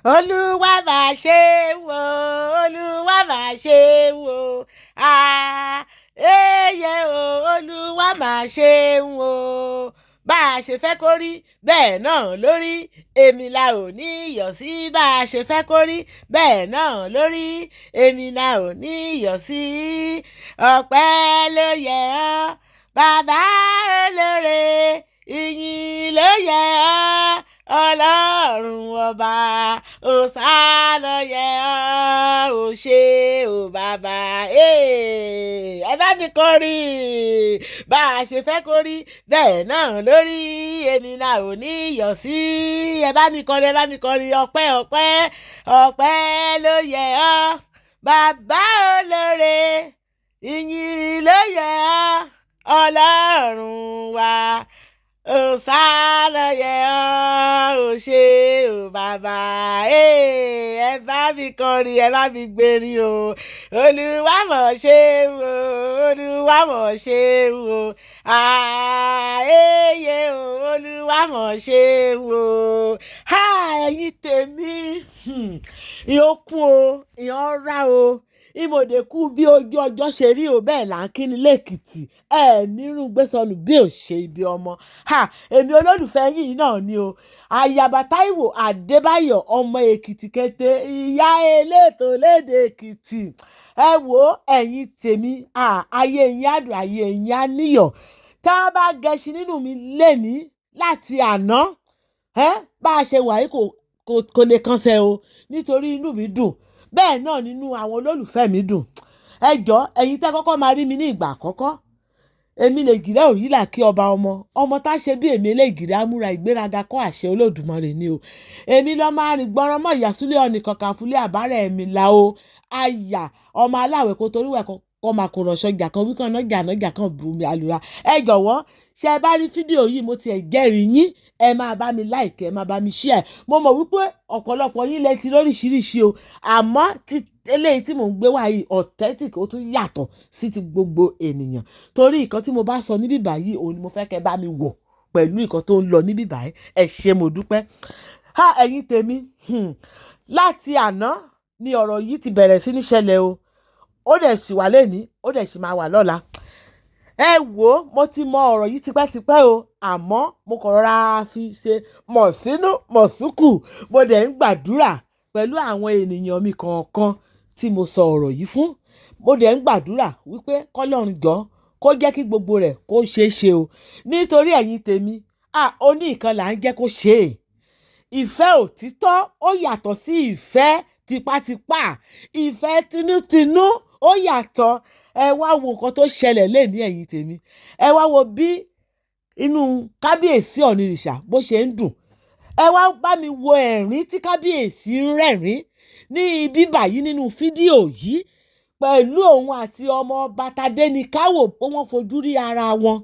Olúwa máa ṣe wò, Olúwa máa ṣe wò, ẹyẹ o, Olúwa máa ṣe wò. Bá a ṣe fẹ́ kó rí bẹ́ẹ̀ náà lórí, èmi la ò ní iyọ̀ sí. Bá a ṣe fẹ́ kó rí bẹ́ẹ̀ náà lórí, èmi la ò ní iyọ̀ sí. Ọpẹ́ ló yẹ ọ́ bàbá olóore, ìyìn ló yẹ ọ́ ọlọ́run ọba, òsánà yẹ ọ́ ò ṣé o bàbá. Ẹ bá mi kọrin. Bá a ṣe fẹ́ kó rí bẹ́ẹ̀ náà lórí, èmi la ò ní iyọ̀ sí. Ẹ bá mi kọrin, ẹ bá mi kọrin. Ọpẹ́ ọpẹ́ ọpẹ́ ló yẹ ọ́ bàbá olóore, ìyìn ló yẹ ọ́ ọlọ́run wa, òsánà yẹ ọ́ ò ṣé o bàbá. Ẹ bá mi kọrin, ẹ bá mi gbérin o. Olúwa mọ̀ ṣe wò, Olúwa mọ̀ ṣe wò, ẹyẹ o, Olúwa mọ̀ ṣe wò. Ẹ̀yin tèmi, ìyókù o, ìyọ́nra o, ìmọ̀dẹ̀kù bí ojú ọjọ́ ṣe rí o, bẹ́ẹ̀ là ń kí ni lẹ́kìtì. Nírú gbésọnù bí ò ṣe ibi ọmọ. Èmi olólùfẹ́ yìí náà ni o. Àyàbá Táíwò Adébáyọ̀, ọmọ Èkìtì kété, ìyá elétò lédè Èkìtì. Ẹ wo ẹ̀yin tèmi, ayé yín àdùn, ayé yín á níyọ̀. Tá a bá gẹṣin nínú mi lénìí láti àná, bá a ṣe wà yìí kò lè kánṣẹ́ o, nítorí inú mi dùn. Bẹ́ẹ̀ náà nínú àwọn olólùfẹ́ mi dùn. Ẹ jọ̀ọ́ ẹ̀yin tẹ́ kọ́kọ́ máa rí mi ní ìgbà àkọ́kọ́. Èmi lè jìrẹ́ òyìnlá kí ọba ọmọ tá ṣe bí èmi eléjìrẹ́ amúra ìgbéraga kọ́ àṣẹ Olódùmarè ni o. Èmi lọ máa rìn gbọ́nrán mọ́ ìyàsúlẹ̀ ọ̀nì kankan fúlẹ̀ àbárẹ̀ ẹ̀mí la o. Àyà ọmọ aláwẹ̀ kó torí wẹ̀ kọ́ máa kò ránṣọ ìjà kan wíkan náà kan bùnmi àlùra. Ẹ jọ̀wọ́ ṣe ẹ bá rí fídíò yìí, mo ti ẹ̀ jẹ́rìí yín, ẹ máa bá mi like, ẹ máa bá mi share. Mo mọ̀ wípé ọ̀pọ̀lọpọ̀ yín lẹ ti lóríṣiríṣi o, àmọ́ eléyìí tí mò ń gbé wá yìí authentic, ó tún yàtọ̀ sí ti gbogbo ènìyàn. Torí nǹkan tí mo bá sọ níbí báyìí, òun ni mo fẹ́ kẹ́ bá mi wò pẹ̀lú nǹkan tó ń lọ níbí báyìí. Ẹ ṣé mo dúpẹ́. Ẹ̀yin tèmi, láti àná ni ọ̀rọ̀ yìí ti bẹ̀rẹ̀ sí ní ṣẹlẹ̀ o. Ó dẹ̀ sì wà lénìí, ó dẹ̀ sì máa wà lọ́la. Ẹ wò ó, mo ti mọ ọ̀rọ̀ yìí tipẹ́tipẹ́ o, àmọ́ mo kàn rọra fi ṣe mọ̀ sínú mọ̀ súkù. Mo dẹ̀ ń gbàdúrà pẹ̀lú àwọn ènìyàn mi kọ̀ọ̀kan tí mo sọ ọ̀rọ̀ yìí fún. Mo dẹ̀ ń gbàdúrà wípé kọ́lọ́run jọ̀ọ́ kó jẹ́ kí gbogbo rẹ̀ kó ṣeé ṣe o. Nítorí ẹ̀yin tèmi, ó ní nǹkan là ń jẹ́ kó ṣe é. Ìfẹ́ òtítọ́ ó yàtọ̀ sí ìfẹ́ tipátipá. Ìfẹ́ tinútinú ó yàtọ̀. Ẹ wá wo nǹkan tó ṣẹlẹ̀ lénìí ẹ̀yin tèmi. Ẹ wá wo bí inú kábíyèsí ọ̀nìrìṣà bó ṣe ń dùn. Ẹ wá bá mi wo ẹ̀rín tí kábíyèsí ń rẹ́rìn ní ibi báyìí nínú fídíò yìí, pẹ̀lú òun àti ọmọ ọba Tadéníkáwò pé wọ́n fojú rí ara wọn.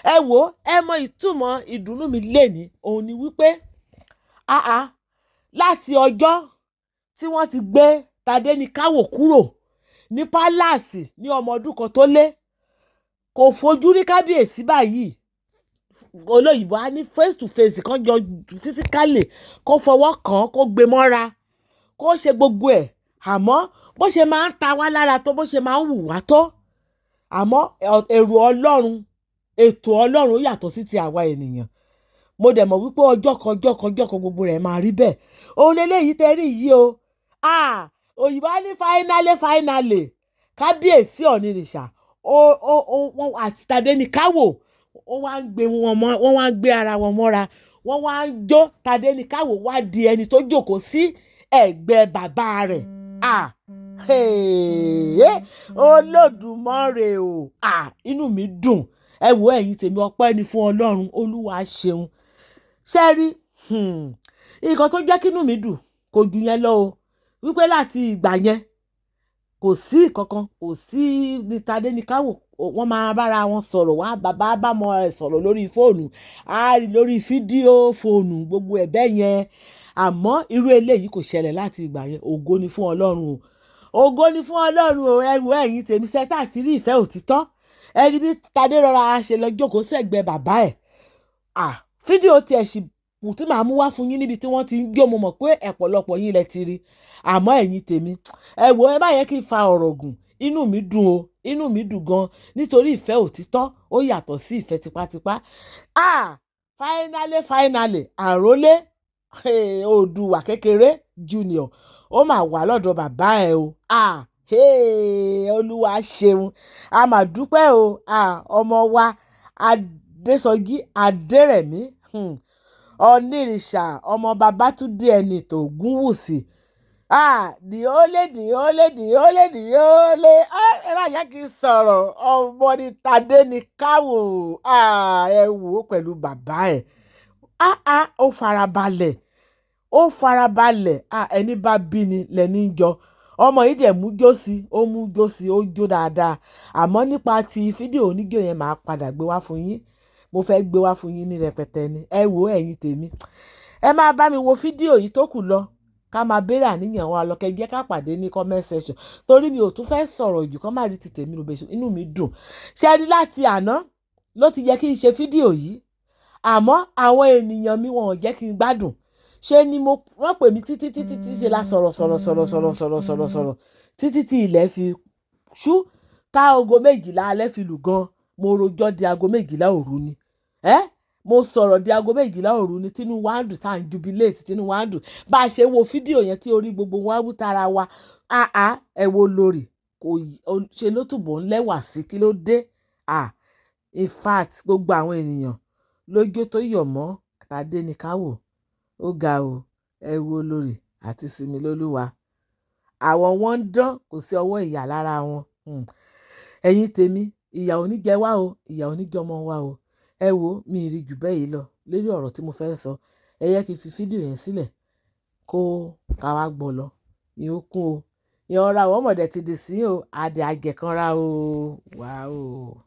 Ẹ wò ó, ẹ mọ ìtumọ̀ ìdùnnú mi lénìí, òun ni wípé láti ọjọ́ tí wọ́n ti gbé Tadéníkáwò kúrò ní pálásì ní ọmọ ọdún kan tó lé, kò fojú rí kábíyèsí báyìí. Olóyìnbó á ní face to face, kan jọ physically, kó fọwọ́ kàn án, kó gbé mọ́ra, kó ṣe gbogbo ẹ̀. Àmọ́ bó ṣe máa ń ta wá lára tó, bó ṣe máa ń wù wá tó, àmọ́ èrò Ọlọ́run, ètò Ọlọ́run yàtọ̀ sí ti àwa ènìyàn. Mo dẹ̀ mọ̀ wípé ọjọ́ kan gbogbo rẹ̀ máa rí bẹ́ẹ̀. Òun lélẹ́yìí tẹ́ rí yìí o. Òyìnbó á ní finally kábíyèsí ọ̀nìrìṣà àti Tadéníkáwò wọ́n wá ń gbé ara wọn mọ́ra, wọ́n wá ń jó. Tadéníkáwò wá di ẹni tó jókòó sí ẹ̀gbẹ́ bàbá rẹ̀. Olódùmarè o, inú mi dùn. Ẹ wo ẹ̀yin tèmi, ọpẹ́ ni fún Ọlọ́run, Olúwa ṣeun. Ṣé rí nǹkan tó jẹ́ kí inú mi dùn kò jù yẹn lọ o, wípé láti ìgbà yẹn kò sí ìkankan, kò sí ní Tadéníkáwò. Wọ́n máa bára wọn sọ̀rọ̀, wá bàbá bá mọ ẹ̀ sọ̀rọ̀ lórí fóònù, á rí lórí fídíò fóònù, gbogbo ẹ̀ bẹ́ẹ̀ yẹn. Àmọ́ irú eléyìí kò ṣẹlẹ̀ láti ìgbà yẹn. Ògo ni fún Ọlọ́run o, ògo ni fún Ọlọ́run o. Ẹ wo ẹ̀yin tèmi, sẹ́tà àti rí ìfẹ́ òtítọ́. Ẹ rí bí Tadé rọra ṣe lọ jókòó sẹ́gbẹ̀ẹ́ bàbá ẹ̀. Fídíò tiẹ̀ sì tí màá mú wá fún yín níbi tí wọ́n ti ń jó. Mo mọ̀ pé ọ̀pọ̀lọpọ̀ yín lẹ ti rí, àmọ́ ẹ̀yin tèmi, ẹ wò ẹ bá yẹ kí n fa ọ̀rọ̀ gùn. Inú mi dùn o, inú mi dùn gan nítorí ìfẹ́ òtítọ́ ó yàtọ̀ sí ìfẹ́ tipátipá. Finally àrólé Oòduà kékeré junior ó mà wà lọ́dọ̀ bàbá ẹ̀ o. Olúwa ṣeun, a mà dúpẹ́ o. Ọmọ wa Adésọjí Adérẹ̀mí Onírìṣà ọmọ Babátúndé ẹni tó Ògúnwùsì. Dìólé. Ẹ má yẹ kí n sọ̀rọ̀. Ọmọ ní Tadé ní káwò. Ẹ wò ó pẹ̀lú bàbá ẹ̀. Ó farabalẹ̀. Ẹni bá bí ni lẹ́ni ń jọ. Ọmọ yìí dẹ̀ mú jó sí, ó jó dáadáa. Àmọ́ nípa ti fídíò oníjó yẹn màá padà gbé wá fún yín. Mo fẹ́ gbé wá fún yín ní rẹpẹtẹ ni. Ẹ wò ẹ̀yin tèmi. Ẹ máa bá mi wo fídíò yìí tó kù lọ. Ká máa béèrè àníyàn wa lọ, kẹ́ jẹ́ ká pàdé ní comment section. Torí mi ò tún fẹ́ sọ̀rọ̀ jù kán má rí ti tèmi ló bẹ́ẹ̀. Inú mi dùn. Ṣé rí láti àná ló ti yẹ kí n ṣe fídíò yìí. Àmọ́ àwọn ènìyàn mi wọn ò jẹ́ kí n gbádùn. Ṣé ni wọ́n pè mí títí ṣe la sọ̀rọ̀ títí tí ilẹ̀ fi ṣú. Tá aago 12 alẹ́ fi lù gan. Mo rojọ́ di aago 12 òru ni. Mo sọ̀rọ̀ di aago 12 òru ni. Tínú wa ń dùn, tá à ń jubilate, tínú wa ń dùn. Bá a ṣe wo fídíò yẹn tí orí gbogbo wa wú tara wa. Ẹ wo lórí. Ṣe ló túbọ̀ ń lẹ́wà sí, kí ló dé? In fact gbogbo àwọn ènìyàn lójó tó yọ̀ mọ́ Tadé ní káwò. Ó ga o. Ẹ wo lórí àti Sinmi lólúwa. Àwọn wọn ń dán, kò sí ọwọ́ ìyà lára wọn. Ẹ̀yin tèmi, ìyà ò ní jẹ wá o, ìyà ò ní jẹ ọmọ wa o. Ẹ wo mi rí jù bẹ́ẹ̀ yìí lọ lórí ọ̀rọ̀ tí mo fẹ́ sọ. Ẹ yẹ kí n fi fídíò yẹn sílẹ̀ kó ká wá gbọ́ lọ. Ìyókùn o. Ìyànra àwọn ọmọdé ti dì sí o. Adé àjẹkànra o. Wà o.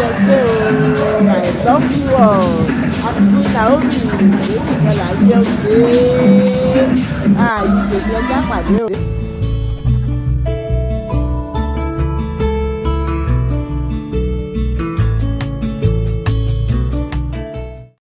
ẹ ṣé o I love you all àti Queen Naomi èmi kan là ń jẹ́ ó ṣe é ààyè tèmi ẹja pàdé o.